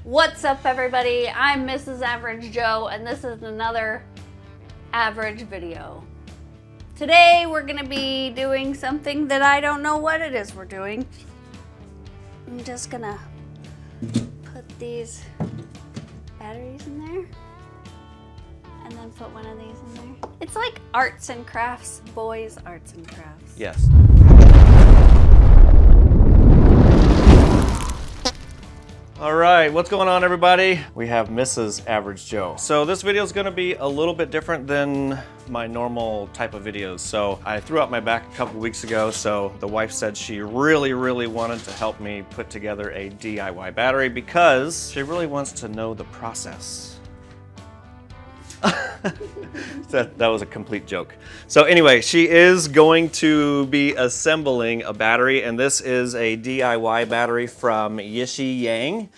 What's up, everybody? I'm Mrs. Average Joe, and this is another average video. Today, we're gonna be doing something that I don't know what it is we're doing. I'm just gonna put these batteries in there, and then put one of these in there. It's like arts and crafts, boys' arts and crafts. Yes. All right, what's going on, everybody? We have Mrs. Average Joe. So this video is gonna be a little bit different than my normal type of videos. So I threw out my back a couple weeks ago, so the wife said she really wanted to help me put together a DIY battery because she really wants to know the process. that was a complete joke. So anyway, she is going to be assembling a battery, and this is a DIY battery from Yixiang.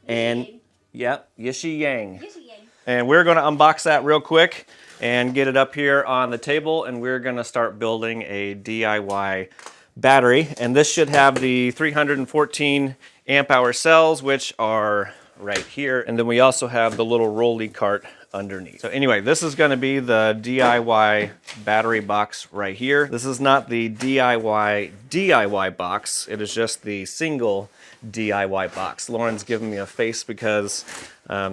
And yep, Yixiang. And we're going to unbox that real quick and get it up here on the table, and we're going to start building a DIY battery. And this should have the 314 amp hour cells, which are right here, and then we also have the little rolly cart underneath. So anyway, this is going to be the DIY battery box right here. This is not the DIY box. It is just the single DIY box. Lauren's giving me a face because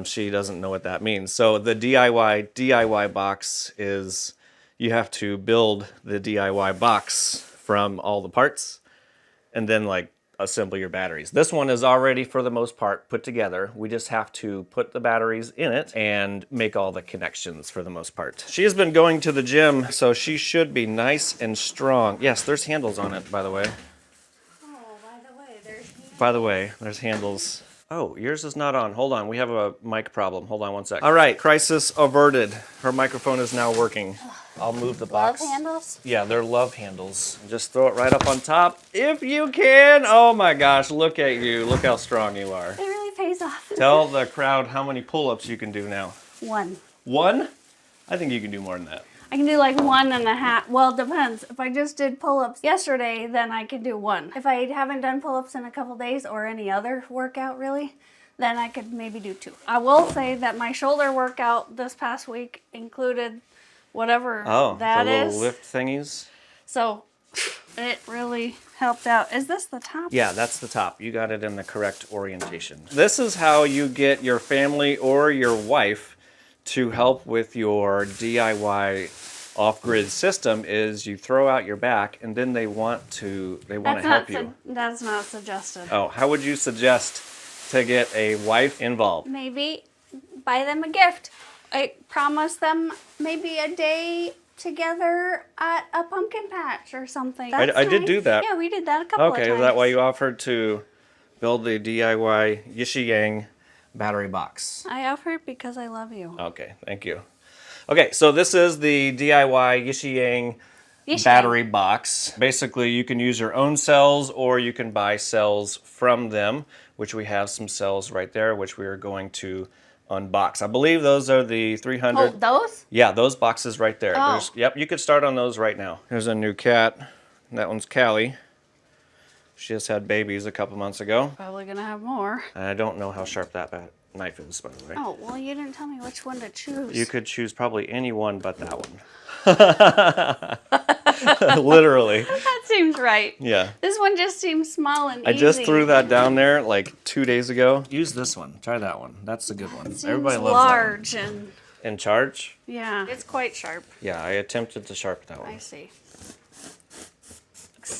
she doesn't know what that means. So the DIY box is you have to build the DIY box from all the parts and then like assemble your batteries. This one is already, for the most part, put together. We just have to put the batteries in it and make all the connections for the most part. She has been going to the gym, so she should be nice and strong. Yes, there's handles on it, by the way. Oh, by the way, there's handles. By the way, there's handles. Oh, yours is not on. Hold on, we have a mic problem. Hold on one sec. All right, crisis averted. Her microphone is now working. I'll move the box. Love handles? Yeah, they're love handles. Just throw it right up on top if you can. Oh my gosh, look at you. Look how strong you are. It really pays off. Tell the crowd how many pull-ups you can do now. One. One? I think you can do more than that. I can do like 1.5. Well, it depends. If I just did pull-ups yesterday, then I can do one. If I haven't done pull-ups in a couple days or any other workout really, then I could maybe do 2. I will say that my shoulder workout this past week included whatever that the is. little lift thingies. So it really helped out. Is this the top? Yeah, that's the top. You got it in the correct orientation. This is how you get your family or your wife to help with your DIY off-grid system. Is you throw out your back and then they want to help you. That's not suggested. Oh, how would you suggest to get a wife involved? Maybe buy them a gift. I promise them maybe a day together at a pumpkin patch or something. I did do that. Yeah, we did that a couple of times. Okay, is that why you offered to build the DIY Yixiang battery box? I offered because I love you. Okay, thank you. Okay, so this is the DIY Yixiang battery box. Basically, you can use your own cells or you can buy cells from them, which we have some cells right there, which we are going to unbox. I believe those are the 300. Oh, those? Yeah, those boxes right there. Oh. Yep, you could start on those right now. Here's a new cat. That one's Callie. She just had babies a couple months ago. Probably gonna have more. And I don't know how sharp that knife is, by the way. Oh, well, you didn't tell me which one to choose. You could choose probably any one but that one. Literally. That seems right. Yeah. This one just seems small and easy. I just threw that down there like 2 days ago. Use this one. Try that one. That's a good one. Seems Everybody loves large that one. and In charge? yeah, it's quite sharp. Yeah, I attempted to sharpen that one. I see.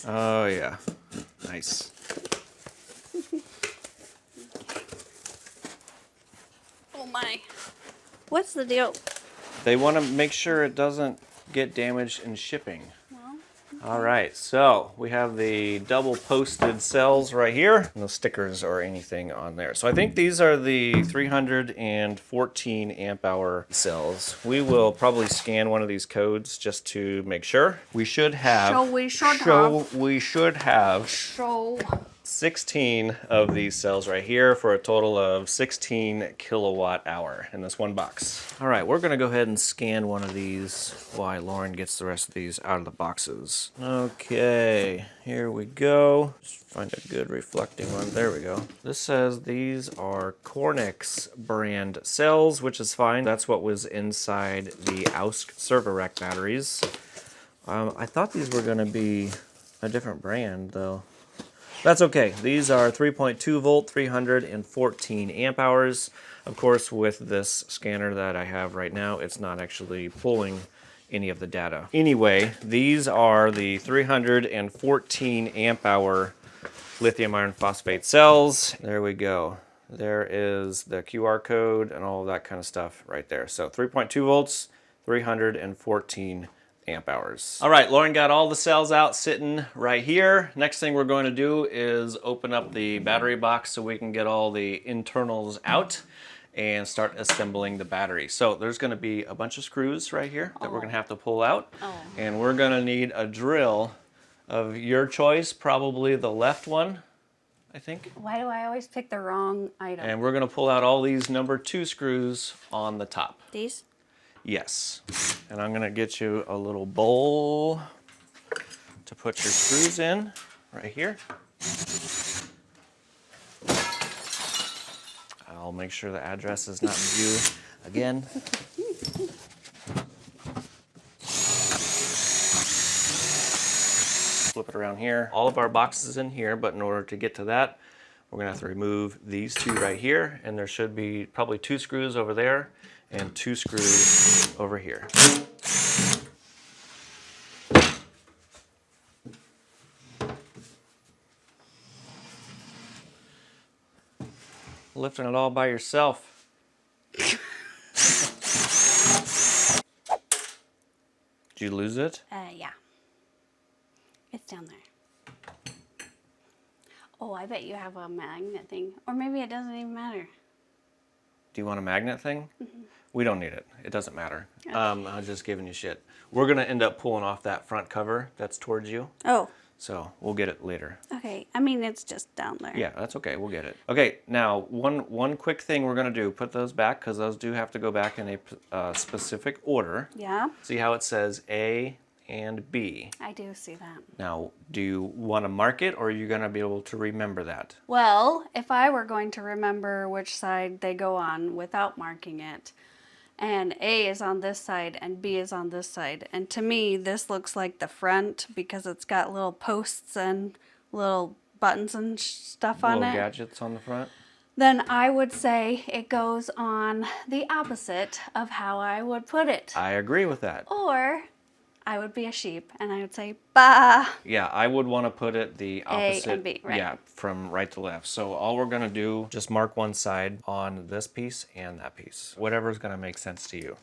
Oh, yeah. Nice. Oh my. What's the deal? They want to make sure it doesn't get damaged in shipping. Well, All right, so we have the double posted cells right here. No stickers or anything on there. So I think these are the 314 amp hour cells. We will probably scan one of these codes just to make sure. We should have. So we should have. We should have So 16 of these cells right here for a total of 16 kilowatt hour in this one box. All right, we're gonna go ahead and scan one of these while Lauren gets the rest of these out of the boxes. Okay, here we go. Just find a good reflecting one. There we go. This says these are Cornix brand cells, which is fine. That's what was inside the Ausk server rack batteries. I thought these were gonna be a different brand though. That's okay. These are 3.2 volt, 314 amp hours. Of course, with this scanner that I have right now, it's not actually pulling any of the data. Anyway, these are the 314 amp hour lithium iron phosphate cells. There we go. There is the QR code and all of that kind of stuff right there. So 3.2 volts, 314 amp hours. All right, Lauren got all the cells out sitting right here. Next thing we're going to do is open up the battery box so we can get all the internals out and start assembling the battery. So there's going to be a bunch of screws right here that we're going to have to pull out. And we're going to need a drill of your choice, probably the left one, I think. Why do I always pick the wrong item? And we're going to pull out all these number 2 screws on the top. These? Yes. And I'm gonna get you a little bowl to put your screws in right here. I'll make sure the address is not in view again. Flip it around here. All of our boxes in here, but in order to get to that, we're gonna have to remove these 2 right here, and there should be probably 2 screws over there and 2 screws over here. Lifting it all by yourself. Did you lose it? Yeah. It's down there. Oh, I bet you have a magnet thing. Or maybe it doesn't even matter. Do you want a magnet thing? Mm-hmm. We don't need it. It doesn't matter. Okay. I'm just giving you shit. We're going to end up pulling off that front cover that's towards you. Oh. So we'll get it later. Okay. I mean, it's just down there. Yeah, that's okay. We'll get it. Okay, now one quick thing we're going to do. Put those back because those do have to go back in a specific order. Yeah. See how it says A and B. I do see that. Now, do you want to mark it or are you going to be able to remember that? Well, if I were going to remember which side they go on without marking it, and A is on this side and B is on this side, and to me this looks like the front because it's got little posts and little buttons and stuff on it. Little gadgets on the front? Then I would say it goes on the opposite of how I would put it. I agree with that. Or I would be a sheep and I would say, bah. Yeah, I would want to put it the opposite. A and B, right. Yeah, from right to left. So all we're going to do, just mark one side on this piece and that piece. Whatever's going to make sense to you.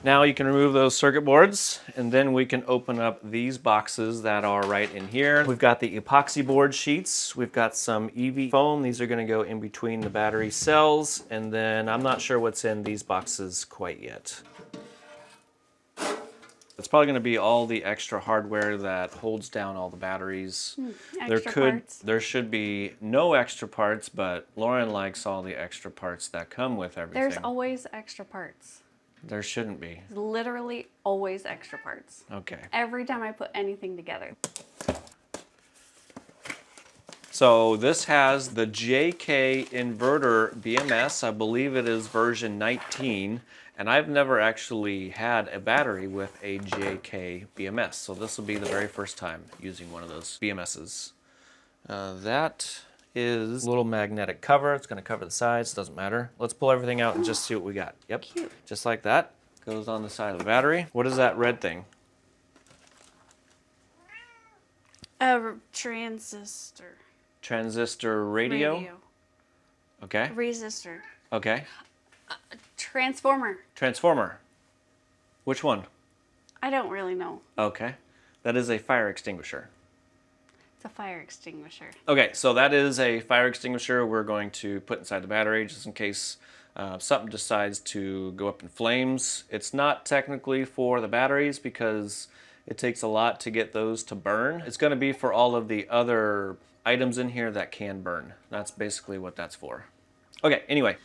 Now you can remove those circuit boards and then we can open up these boxes that are right in here. We've got the epoxy board sheets. We've got some EV foam. These are going to go in between the battery cells. And then I'm not sure what's in these boxes quite yet. It's probably going to be all the extra hardware that holds down all the batteries. There should be no extra parts, but Lauren likes all the extra parts that come with everything. There's always extra parts. There shouldn't be. Literally always extra parts. Okay. Every time I put anything together. So this has the JK inverter BMS. I believe it is version 19. And I've never actually had a battery with a JK BMS. So this will be the very first time using one of those BMSs. That is a little magnetic cover. It's going to cover the sides. Doesn't matter. Let's pull everything out and just see what we got. Yep. Cute. Just like that. Goes on the side of the battery. What is that red thing? A transistor. Transistor radio? Okay. Resistor. Okay. Transformer. Transformer. Which one? I don't really know. Okay. That is a fire extinguisher. It's a fire extinguisher. Okay, so that is a fire extinguisher we're going to put inside the battery just in case something decides to go up in flames. It's not technically for the batteries because it takes a lot to get those to burn. It's going to be for all of the other items in here that can burn. That's basically what that's for. Okay, anyway.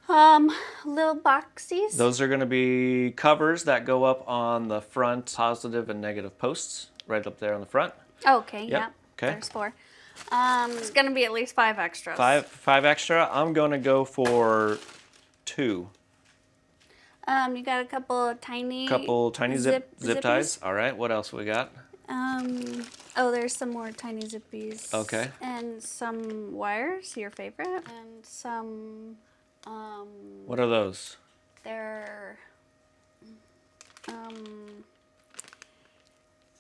Little boxies. Those are going to be covers that go up on the front positive and negative posts, right up there on the front. Okay, Yep. yeah. Okay. There's 4. It's gonna be at least 5 extras. Five extra. I'm going to go for 2. You got a couple tiny zip ties. All right. What else we got? Oh, there's some more tiny zippies. Okay. And some wires, your favorite, and some. What are those? They're.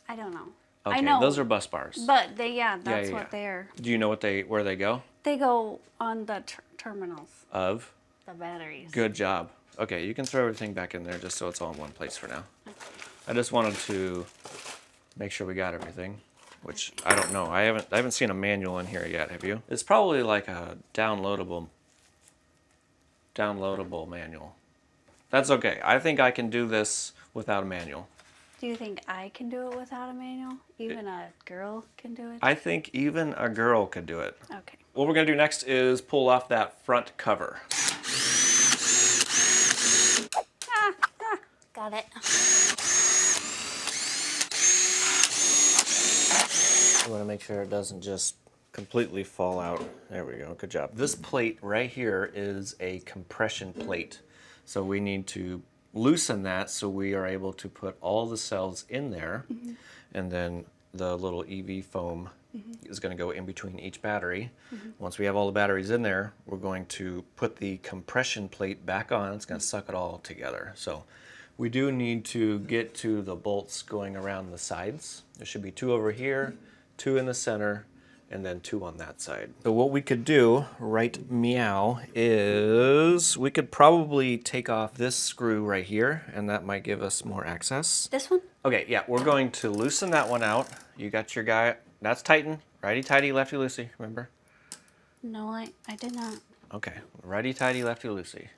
I don't know. Okay, I know. those are bus bars. But that's what they are. Do you know where they go? They go on the terminals. Of? The batteries. Good job. Okay, you can throw everything back in there just so it's all in one place for now. Okay. I just wanted to make sure we got everything, which I don't know. I haven't seen a manual in here yet, have you? It's probably like a downloadable manual. That's okay. I think I can do this without a manual. Do you think I can do it without a manual? Even a girl can do it? I think even a girl could do it. Okay. What we're going to do next is pull off that front cover. Got it. I want to make sure it doesn't just completely fall out. There we go. Good job. This plate right here is a compression plate. So we need to loosen that so we are able to put all the cells in there. Mm-hmm. And then the little EV foam is going to go in between each battery. Mm-hmm. Once we have all the batteries in there, we're going to put the compression plate back on. It's going to suck it all together. So we do need to get to the bolts going around the sides. There should be 2 over here, 2 in the center, and then 2 on that side. So what we could do, right meow, is we could probably take off this screw right here, and that might give us more access. This one? Okay, yeah, we're going to loosen that one out. You got your guy, that's tighten, righty-tighty, lefty-loosey, remember? No, I did not. Okay, righty-tighty, lefty-loosey.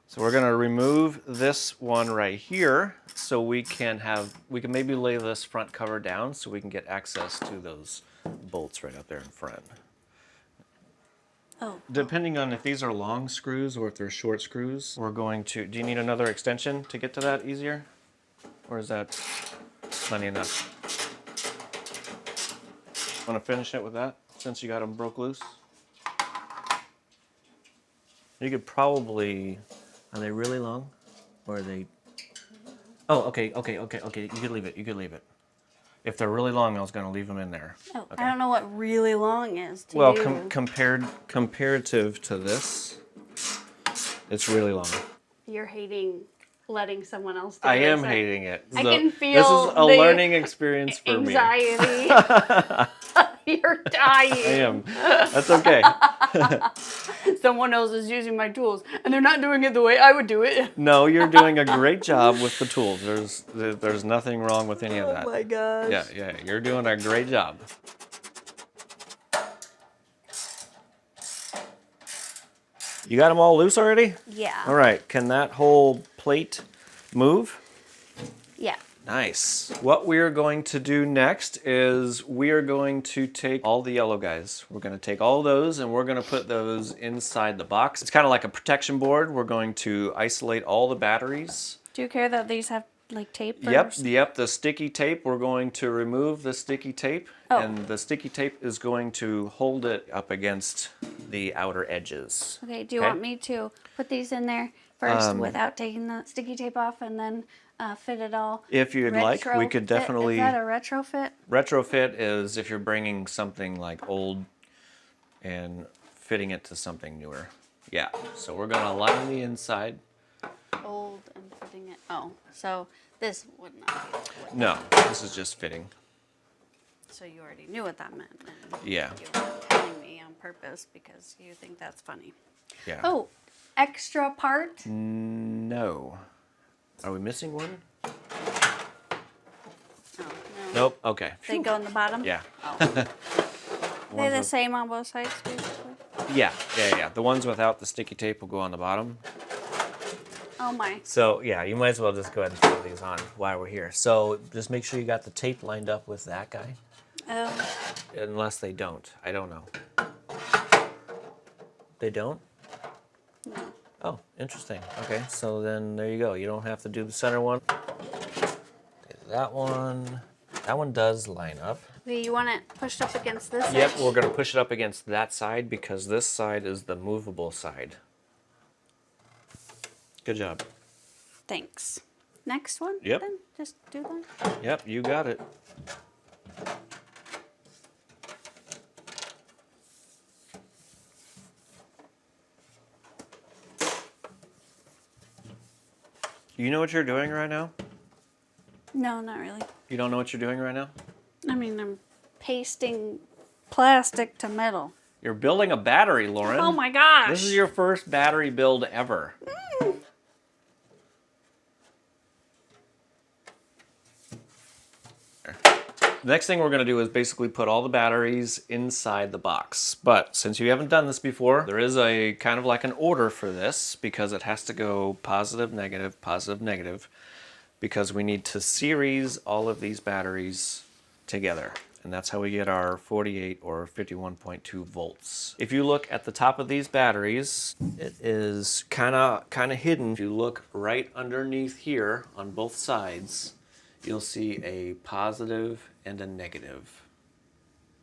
So we're gonna remove this one right here so we can maybe lay this front cover down so we can get access to those bolts right up there in front. Oh. Depending on if these are long screws or if they're short screws, we're going to, do you need another extension to get to that easier? Or is that plenty enough? Want to finish it with that since you got them broke loose? You could probably, are they really long? Or are they, oh, okay. You could leave it. If they're really long, I was going to leave them in there. Oh, okay. I don't know what really long is to well, you. comparative to this, it's really long. You're hating letting someone else do I this. am hating it. I can feel this is a learning experience for anxiety. You're dying. I am. That's okay. Someone else is using my tools, and they're not doing it the way I would do it. No, you're doing a great job with the tools. There's nothing wrong with any of that. Oh my gosh. Yeah, you're doing a great job. You got them all loose already? Yeah. All right, can that whole plate move? Yeah. Nice. What we're going to do next is we are going to take all the yellow guys. We're going to take all those and we're going to put those inside the box. It's kind of like a protection board. We're going to isolate all the batteries. Do you care that these have like tape? Yep, the sticky tape. We're going to remove the sticky tape and the sticky tape is going to hold it up against the outer edges. Okay, do you want me to put these in there first without taking the sticky tape off and then fit it all? If you'd like, we could definitely... Is that a retrofit? Retrofit is if you're bringing something like old and fitting it to something newer. Yeah, so we're going to line the inside. Old and fitting it. Oh, so this would not be. No, this is just fitting. So you already knew what that meant. And yeah. You were telling me on purpose because you think that's funny. Yeah. Oh, extra part? No. Are we missing one? Oh, no. Nope. Okay. They go in the bottom? Yeah. Oh. They're the same on both sides, basically? Yeah. The ones without the sticky tape will go on the bottom. Oh my. So yeah, you might as well just go ahead and throw these on while we're here. So just make sure you got the tape lined up with that guy. Oh. Unless they don't. I don't know. They don't? No. Oh, interesting. Okay, so then there you go. You don't have to do the center one. Okay, that one does line up. Okay, you want it pushed up against this Yep, edge? we're going to push it up against that side because this side is the movable side. Good job. Thanks. Next one? Yep. Then just do that. Yep, you got it. You know what you're doing right now? No, not really. You don't know what you're doing right now? I mean, I'm pasting plastic to metal. You're building a battery, Lauren. Oh my gosh! This is your first battery build ever. The next thing we're going to do is basically put all the batteries inside the box. But since you haven't done this before, there is a kind of like an order for this because it has to go positive, negative, because we need to series all of these batteries together. And that's how we get our 48 or 51.2 volts. If you look at the top of these batteries, it is kind of hidden. If you look right underneath here on both sides, you'll see a positive and a negative.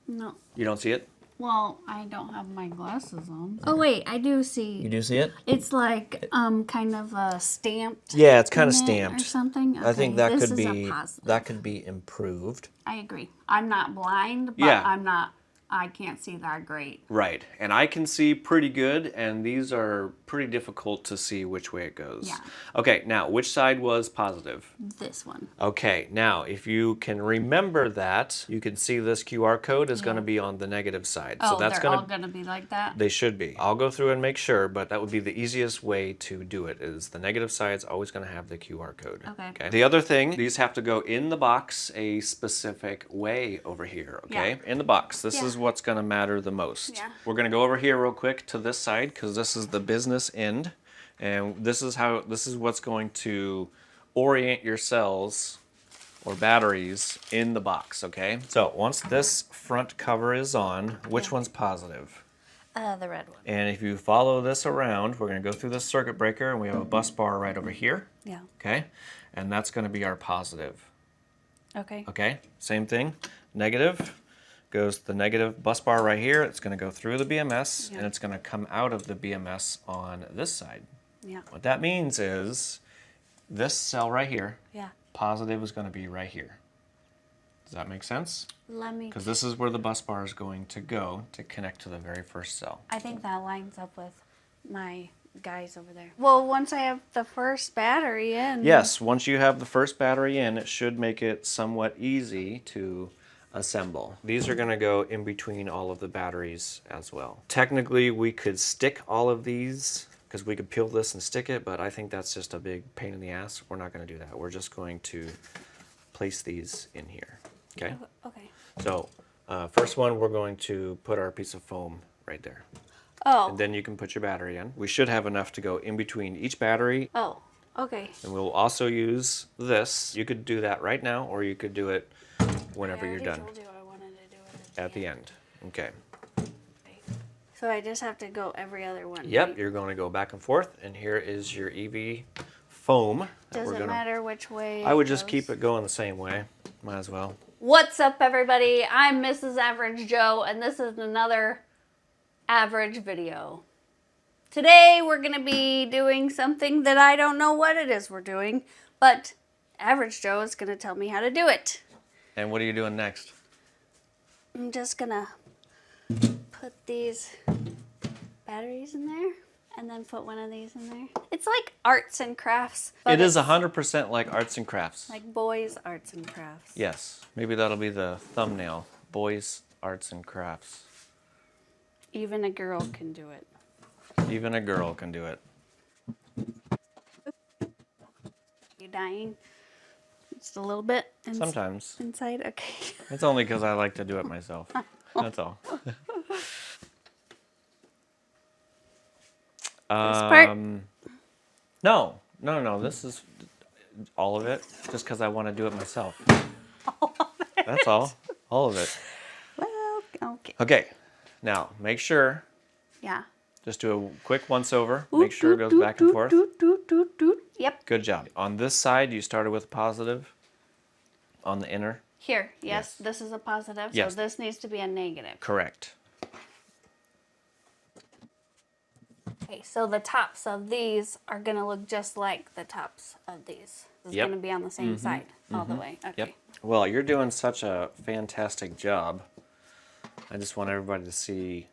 No. You don't see it? Well, I don't have my glasses on. Oh wait, I do see. You do see it? It's like kind of stamped. Yeah, it's kind of in it stamped or something. I think Okay, that this could is a be positive. improved. I agree. I'm not blind, but Yeah. I can't see that great. Right, and I can see pretty good, and these are pretty difficult to see which way it goes. Yeah. Okay, now, which side was positive? This one. Okay, now, if you can remember that, you can see this QR code is going to be on the negative side. Oh, so that's they're all going to be like that? They should be. I'll go through and make sure, but that would be the easiest way to do it, is the negative side's always going to have the QR code. Okay. The other thing, these have to go in the box a specific way over here, okay? Yeah. In the box. This Yeah. is what's going to matter the most. Yeah. We're going to go over here real quick to this side because this is the business end, and this is what's going to orient your cells or batteries in the box, okay? So once this front cover is on, which one's positive? The red one. And if you follow this around, we're going to go through this circuit breaker, and we have a bus bar right over here. Yeah. Okay? And that's going to be our positive. Okay. Okay? Same thing. Negative goes to the negative bus bar right here. It's going to go through the BMS, and it's going to come out of the BMS on this side. Yeah. What that means is this cell right here, Yeah. positive is going to be right here. Does that make sense? Let me. Because this is where the bus bar is going to go to connect to the very first cell. I think that lines up with my guys over there. Well, once I have the first battery in. Yes, once you have the first battery in, it should make it somewhat easy to assemble. These are going to go in between all of the batteries as well. Technically, we could stick all of these because we could peel this and stick it, but I think that's just a big pain in the ass. We're not going to do that. We're just going to place these in here. Okay? Okay. So, first one, we're going to put our piece of foam right there. Oh. And then you can put your battery in. We should have enough to go in between each battery. Oh. Okay. And we'll also use this. You could do that right now, or you could do it whenever you're done. I told you I wanted to do it At the end. Okay. So I just have to go every other one. Yep, right? you're going to go back and forth, and here is your EV foam. Does it matter which way? I would just goes? keep it going the same way. Might as well. What's up, everybody? I'm Mrs. Average Joe, and this is another average video. Today we're going to be doing something that I don't know what it is we're doing, but Average Joe is going to tell me how to do it. And what are you doing next? I'm just going to put these batteries in there and then put one of these in there. It's like arts and crafts. But It is 100% like arts and crafts. like boys' arts and crafts. Yes. Maybe that'll be the thumbnail. Boys, arts and crafts. Even a girl can do it. Even a girl can do it. You dying? Just a little bit? Sometimes. Inside? Okay. It's only because I like to do it myself. That's all. part? No. This is all of it, just because I want to do it myself. That's all. All of it. Okay. Okay, now make sure, Yeah. just do a quick once over. Make sure it goes back and forth. Yep. Good job. On this side, you started with a positive. On the inner. Here, yes, this is a positive, Yes. so this needs to be a negative. Correct. Okay, so the tops of these are going to look just like the tops of these. It's Yep. going to be on the same side all the way. Okay. Yep. Well, you're doing such a fantastic job. I just want everybody to see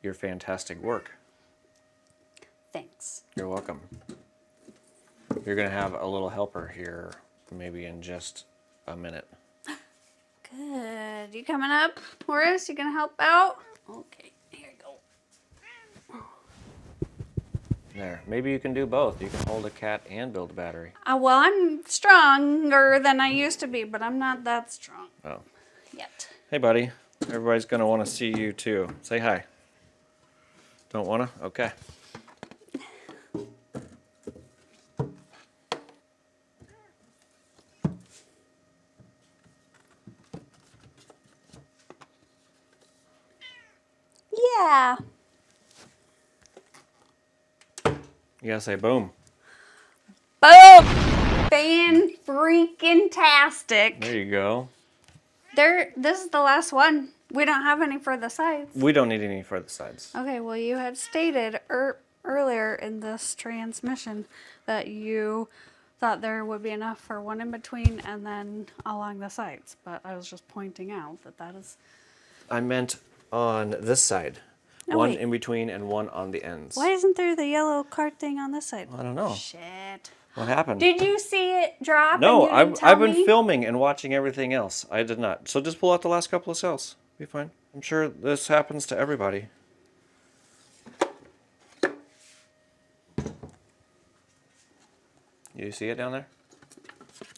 your fantastic work. Thanks. You're welcome. You're going to have a little helper here maybe in just a minute. Good. You coming up, Horace? You going to help out? Okay, here you go. There. Maybe you can do both. You can hold a cat and build a battery. Well, I'm stronger than I used to be, but I'm not that strong Oh. yet. Hey, buddy. Everybody's going to want to see you, too. Say hi. Don't want to? Okay. Yeah. You gotta say boom. Boom! Fan-freaking-tastic. There you go. This is the last one. We don't have any for the sides. We don't need any for the sides. Okay, well, you had stated earlier in this transmission that you thought there would be enough for one in between and then along the sides. But I was just pointing out that that is... I meant on this side. No, one wait. in between and one on the ends. Why isn't there the yellow card thing on this side? I don't know. Shit. What happened? Did you see it drop? No, and you didn't tell I've been me? filming and watching everything else. I did not. So just pull out the last couple of cells. Be fine. I'm sure this happens to everybody. You see it down there?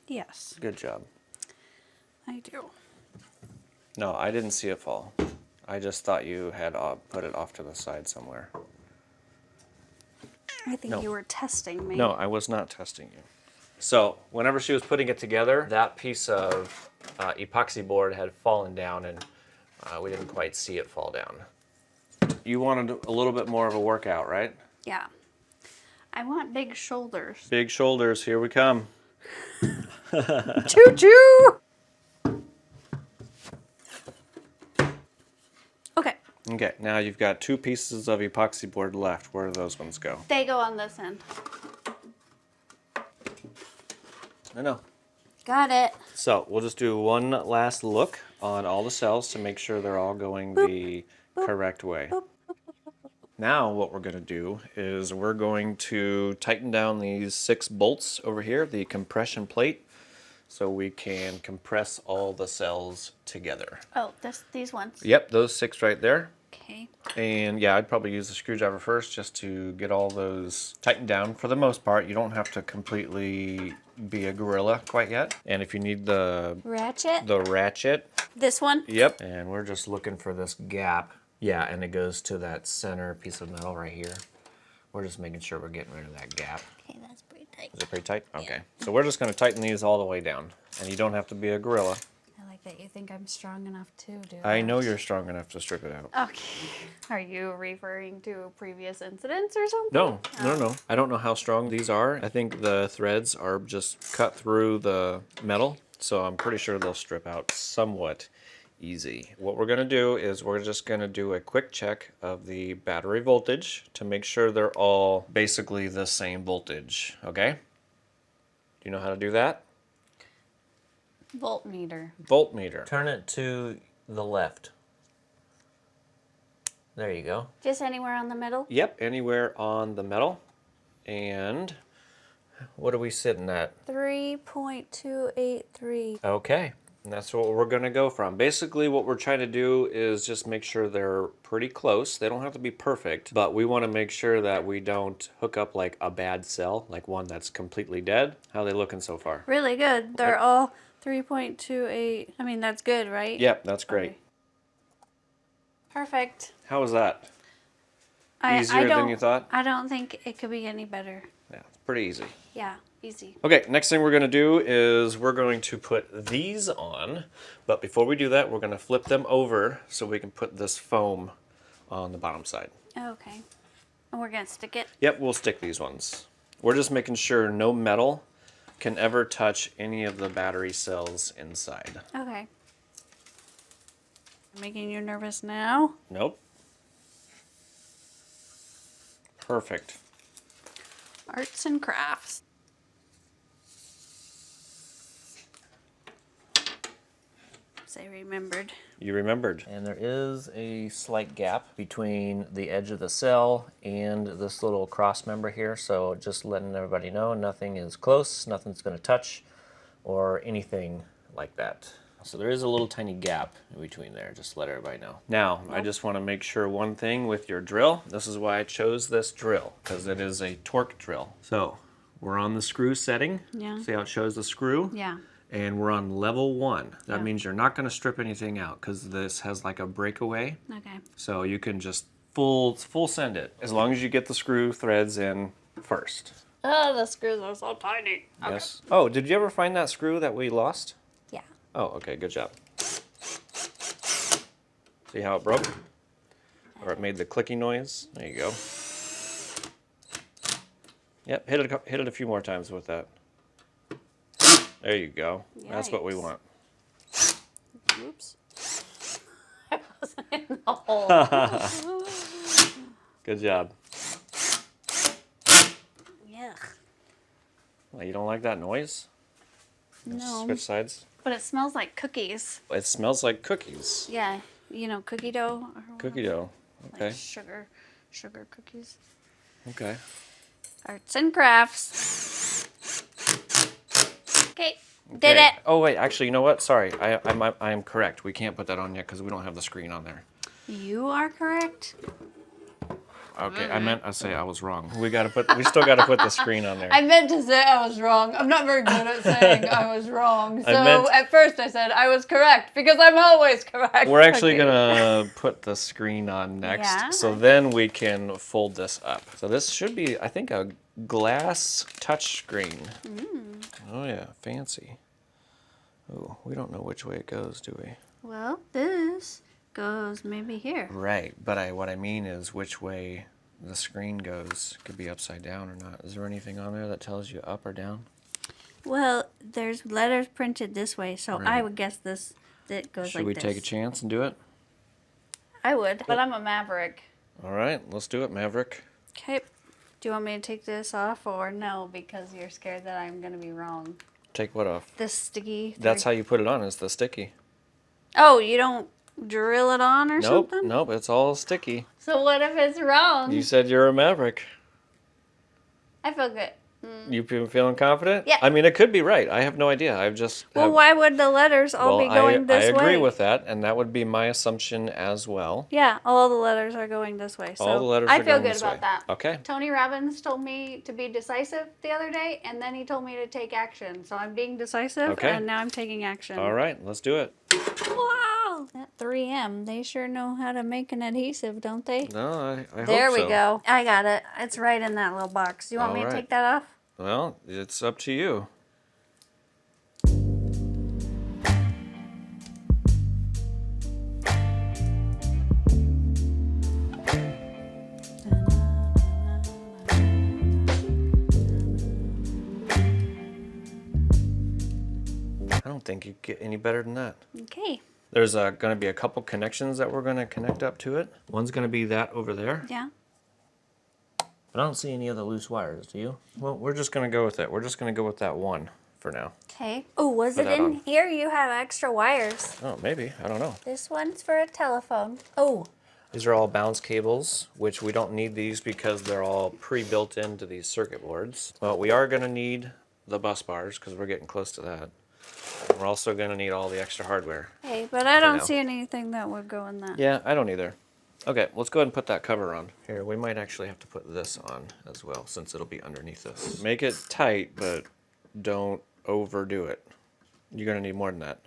Yes, Good job. I do. No, I didn't see it fall. I just thought you had put it off to the side somewhere. I think No. you were testing me. No, I was not testing you. So whenever she was putting it together, that piece of epoxy board had fallen down and we didn't quite see it fall down. You wanted a little bit more of a workout, right? Yeah. I want big shoulders. Big shoulders, here we come. Choo-choo! Okay. Okay, now you've got 2 pieces of epoxy board left. Where do those ones go? They go on this end. I know. Got it. So we'll just do one last look on all the cells to make sure they're all going the correct way. Now what we're going to do is we're going to tighten down these 6 bolts over here, the compression plate, so we can compress all the cells together. Oh, these ones. Yep, those 6 right there. Okay. And yeah, I'd probably use the screwdriver first just to get all those tightened down. For the most part, you don't have to completely be a gorilla quite yet. And if you need the ratchet. This one? Yep. And we're just looking for this gap. Yeah, and it goes to that center piece of metal right here. We're just making sure we're getting rid of that gap. Okay, that's pretty tight. Is it pretty tight? Okay. So we're just going to tighten these all the way down. And you don't have to be a gorilla. I like that you think I'm strong enough to do that. I know you're strong enough to strip it out. Okay. Are you referring to previous incidents or something? No. I don't know how strong these are. I think the threads are just cut through the metal, so I'm pretty sure they'll strip out somewhat easy. What we're going to do is we're just going to do a quick check of the battery voltage to make sure they're all basically the same voltage, okay? Do you know how to do that? Voltmeter. Voltmeter. Turn it to the left. There you go. Just anywhere on the middle? Yep, anywhere on the metal. And what are we sitting at? 3.283. Okay, and that's what we're going to go from. Basically, what we're trying to do is just make sure they're pretty close. They don't have to be perfect, but we want to make sure that we don't hook up like a bad cell, like one that's completely dead. How are they looking so far? Really good. They're all 3.28. I mean, that's good, right? Yep, that's great. Okay. Perfect. How was that? I Easier don't, than you thought? I don't think it could be any better. Yeah, it's pretty easy. Yeah. Easy. Okay, next thing we're going to do is we're going to put these on. But before we do that, we're going to flip them over so we can put this foam on the bottom side. Okay. And we're going to stick it? Yep, we'll stick these ones. We're just making sure no metal can ever touch any of the battery cells inside. Okay. Making you nervous now? Nope. Perfect. Arts and crafts. I remembered. You remembered. And there is a slight gap between the edge of the cell and this little cross member here, so just letting everybody know nothing is close, nothing's going to touch or anything like that. So there is a little tiny gap in between there, just to let everybody know. Now, I just want to make sure one thing with your drill. This is why I chose this drill, because it is a torque drill. So we're on the screw setting. Yeah. See how it shows the screw? Yeah. And we're on level 1. That Yeah. means you're not going to strip anything out because this has like a breakaway. Okay. So you can just full send it as long as you get the screw threads in first. Oh, the screws are so tiny. Okay. Yes. Oh, did you ever find that screw that we lost? Yeah. Oh, okay, good job. See how it broke? Or it made the clicking noise? There you go. Yep, hit it a few more times with that. There you go. That's what we Yikes. want. Oops. I wasn't in the hole. Good job. Yuck. Well, you don't like that noise? No. Switch sides. But it smells like cookies. It smells like cookies. Yeah. You know, cookie dough? Or Cookie whatever. dough. Okay. Like sugar cookies. Okay. Arts and crafts. Okay. Did Okay. it. Oh wait, actually, you know what? Sorry, I am correct. We can't put that on yet because we don't have the screen on there. You are correct. Okay, I say I was wrong. We still gotta put the screen on there. I meant to say I was wrong. I'm not very good at saying I was wrong. So at first I said I was correct because I'm always correct. We're actually Okay. gonna put the screen on next, Yeah. so then we can fold this up. So this should be, I think, a glass touch screen. Oh yeah, fancy. Oh, we don't know which way it goes, do we? Well, this goes maybe here. Right, but what I mean is which way the screen goes. Could be upside down or not. Is there anything on there that tells you up or down? Well, there's letters printed this way, so Right. I would guess that goes Should like we this. take a chance and do it? I would, but I'm a maverick. All right, let's do it, Maverick. Okay. Do you want me to take this off or no? Because you're scared that I'm going to be wrong. Take what off? This sticky. That's how you put it on, is the sticky. Oh, you don't drill it on or Nope, something? nope, it's all sticky. So what if it's wrong? You said you're a Maverick. I feel good. You feeling confident? Yeah. I mean, it could be right. I have no idea. I've just... Well, why would the letters all be going this way? I agree with that, and that would be my assumption as well. Yeah, all the letters are going this way. So All the letters I are feel going good this about way. that. Okay. Tony Robbins told me to be decisive the other day, and then he told me to take action. So I'm being decisive, Okay. and now I'm taking action. All right, let's do it. Wow! That 3M, they sure know how to make an adhesive, don't they? No, I hope so. There we go. I got it. It's right in that little box. You want me to All right. take that off? Well, it's up to you. I don't think you get any better than that. Okay. There's going to be a couple connections that we're going to connect up to it. One's going to be that over there. Yeah. But I don't see any other loose wires, do you? Well, we're just going to go with it. We're just going to go with that one for now. Okay. Oh, was Put it that in on. here? You have extra wires. Oh, maybe. I don't know. This one's for a telephone. Oh, These are all bounce cables, which we don't need these because they're all pre-built into these circuit boards. Well, we are going to need the bus bars because we're getting close to that. We're also going to need all the extra hardware. hey, but I don't now. see anything that would go in that. Yeah, I don't either. Okay, let's go ahead and put that cover on. Here, we might actually have to put this on as well since it'll be underneath this. Make it tight, but don't overdo it. You're going to need more than that.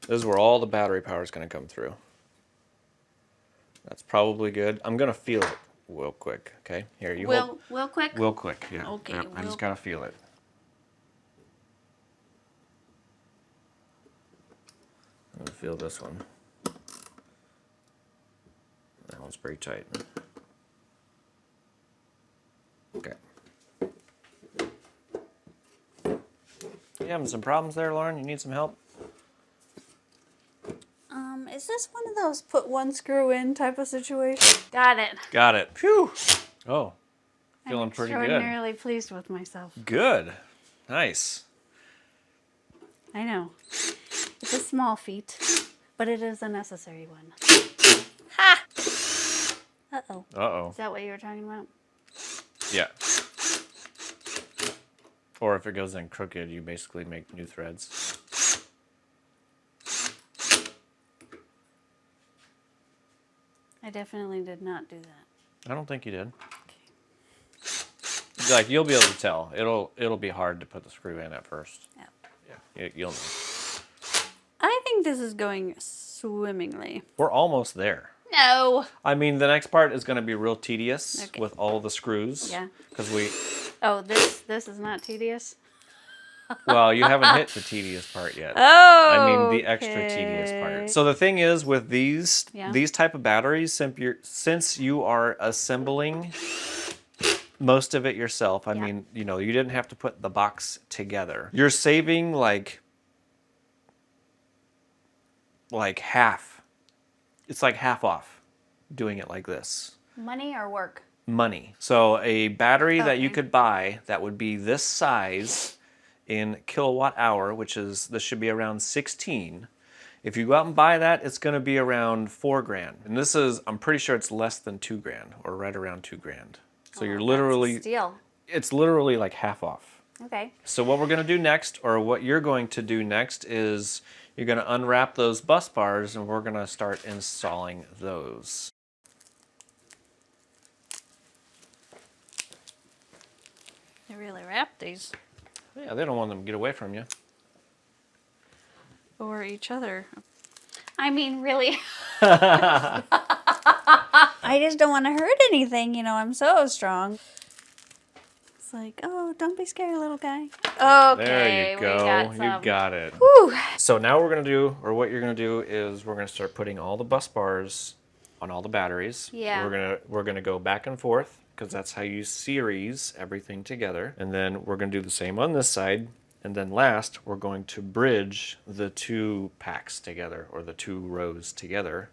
This is where all the battery power is going to come through. That's probably good. I'm going to feel it real quick, okay? Here, you hold. Real quick? Real quick, yeah. Okay, Yep, I just got to feel it. Let me feel this one. That one's pretty tight. Okay. You having some problems there, Lauren? You need some help? Is this one of those put one screw in type of situation? Got it. Got it. Phew. Oh, feeling pretty good. Extraordinarily pleased with myself. Good. Nice. I know. It's a small feat, but it is a necessary one. Ha! Uh-oh. Uh-oh. Is that what you were talking about? Yeah. Or if it goes in crooked, you basically make new threads. I definitely did not do that. I don't think you did. Like, you'll be able to tell. It'll be hard to put the screw in at first. Yeah. Yeah, you'll know. I think this is going swimmingly. We're almost there. No. I mean, the next part is going to be real tedious Okay. with all the screws. Yeah. Because we... Oh, this is not tedious? Well, you haven't hit the tedious part yet. Oh, I mean, the extra tedious part. So the thing is with these type of batteries, since you are assembling most of it yourself, I mean, you know, you didn't have to put the box together. You're saving like half. It's like half off doing it like this. Money or work? Money. So a battery that you could buy that would be this size in kilowatt hour, which is, this should be around 16. If you go out and buy that, it's going to be around $4,000. And this is, I'm pretty sure it's less than $2,000 or right around $2,000. So you're literally, That's a steal. it's literally like half off. Okay. So what we're going to do next, or what you're going to do next, is you're going to unwrap those bus bars and we're going to start installing those. They really wrap these. Yeah, they don't want them to get away from you. Or each other. I mean, really. I just don't want to hurt anything, you know, I'm so strong. It's like, oh, don't be scared, little guy. Okay, there you go. We got some. You got it. Whew. So now we're going to do, or what you're going to do is we're going to start putting all the bus bars on all the batteries. Yeah. We're going to go back and forth because that's how you series everything together. And then we're going to do the same on this side. And then last, we're going to bridge the two packs together, or the two rows together.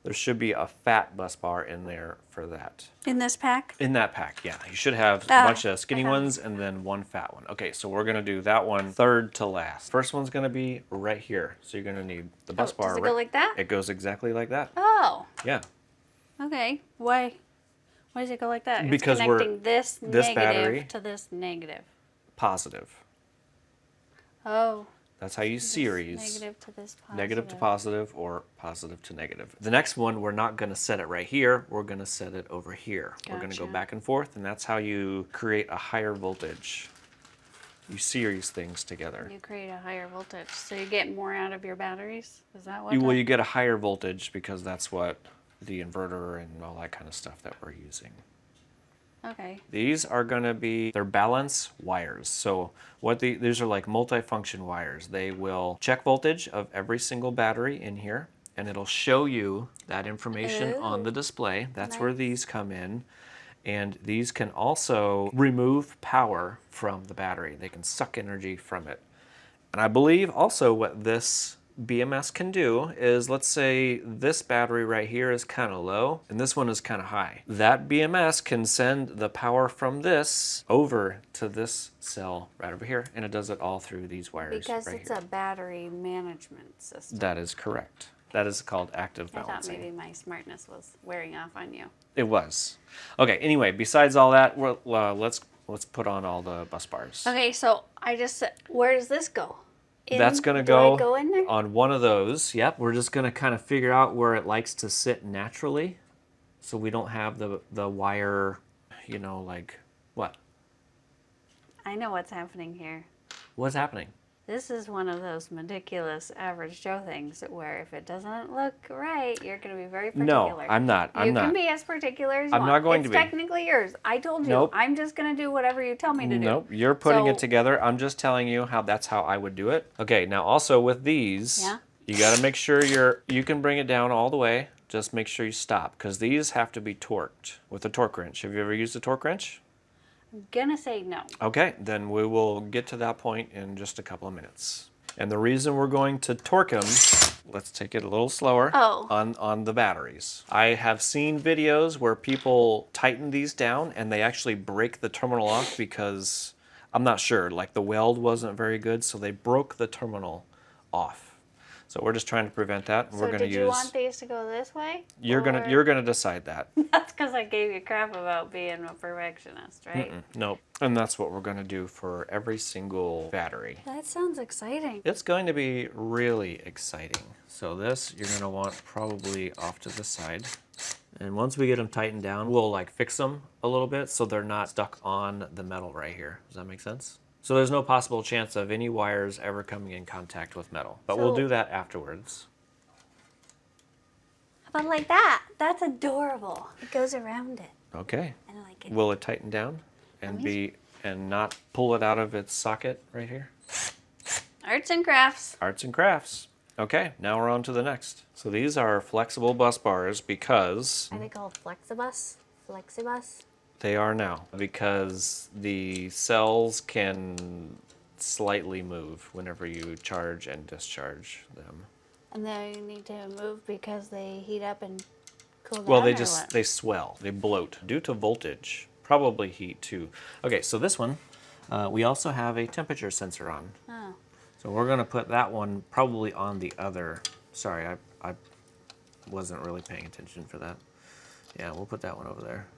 There should be a fat bus bar in there for that. In this pack? In that pack, yeah. You should have a bunch of skinny ones and then one fat one. Okay, so we're going to do that one third to last. First one's going to be right here. So you're going to need the bus bar. Does it go like that? It goes exactly like that. Oh. Yeah. Okay. Why does it go like that? Because it's connecting this negative battery to this negative. Positive. Oh. That's how you series. Negative to this positive. Negative to positive or positive to negative. The next one, we're not going to set it right here. We're going to set it over here. We're going to go back and forth, and that's how you create a higher voltage. You series things together. You create a higher voltage, so you get more out of your batteries? Is that what? Well, you get a higher voltage because that's what the inverter and all that kind of stuff that we're using. Okay. These are going to be, they're balance wires. So these are like multifunction wires. They will check voltage of every single battery in here, and it'll show you that information on the display. That's where these come in. And these can also remove power from the battery. They can suck energy from it. And I believe also what this BMS can do is, let's say this battery right here is kind of low and this one is kind of high. That BMS can send the power from this over to this cell right over here, and it does it all through these wires. Because right it's here. a battery management system. That is correct. That is called active I thought balancing. maybe my smartness was wearing off on you. It was. Okay, anyway, besides all that, let's put on all the bus bars. Okay, so where does this go? That's going to go in there? on one of those. Yep, we're just going to kind of figure out where it likes to sit naturally, so we don't have the wire, you know, like, what? I know what's happening here. What's happening? This is one of those ridiculous average Joe things where if it doesn't look right, you're going to be very particular. No, I'm not. You can be as particular as you want. I'm not going to be. It's technically yours. I told you. Nope. I'm just going to do whatever you tell me to do. Nope, you're putting So- it together. I'm just telling you that's how I would do it. Okay, now also with these, You got to make sure you can bring it down all the way. Just make sure you stop, because these have to be torqued with a torque wrench. Have you ever used a torque wrench? I'm gonna say no. Okay, then we will get to that point in just a couple of minutes. And the reason we're going to torque them, let's take it a little slower on the batteries. I have seen videos where people tighten these down and they actually break the terminal off because, I'm not sure, like the weld wasn't very good, so they broke the terminal off. So we're just trying to prevent that. So we're going to use. Did you want these to go this way? You're gonna decide that. That's because I gave you crap about being a perfectionist, right? Nope. And that's what we're gonna do for every single battery. That sounds exciting. It's going to be really exciting. So this you're gonna want probably off to the side. And once we get them tightened down, we'll like fix them a little bit so they're not stuck on the metal right here. Does that make sense? So there's no possible chance of any wires ever coming in contact with metal. But we'll do that afterwards. But like that, that's adorable. It goes around it. Okay. And I like it. Will it tighten down and not pull it out of its socket right here? Arts and crafts. Arts and crafts. Okay, now we're on to the next. So these are flexible bus bars because... Are they called Flexibus? Flexibus? They are now, because the cells can slightly move whenever you charge and discharge them. And they need to move because they heat up and cool down. Well, they swell, they bloat due to voltage, probably heat too. Okay, so this one, we also have a temperature sensor on. Oh. So we're gonna put that one probably on the other. Sorry, I wasn't really paying attention for that. Yeah, we'll put that one over there,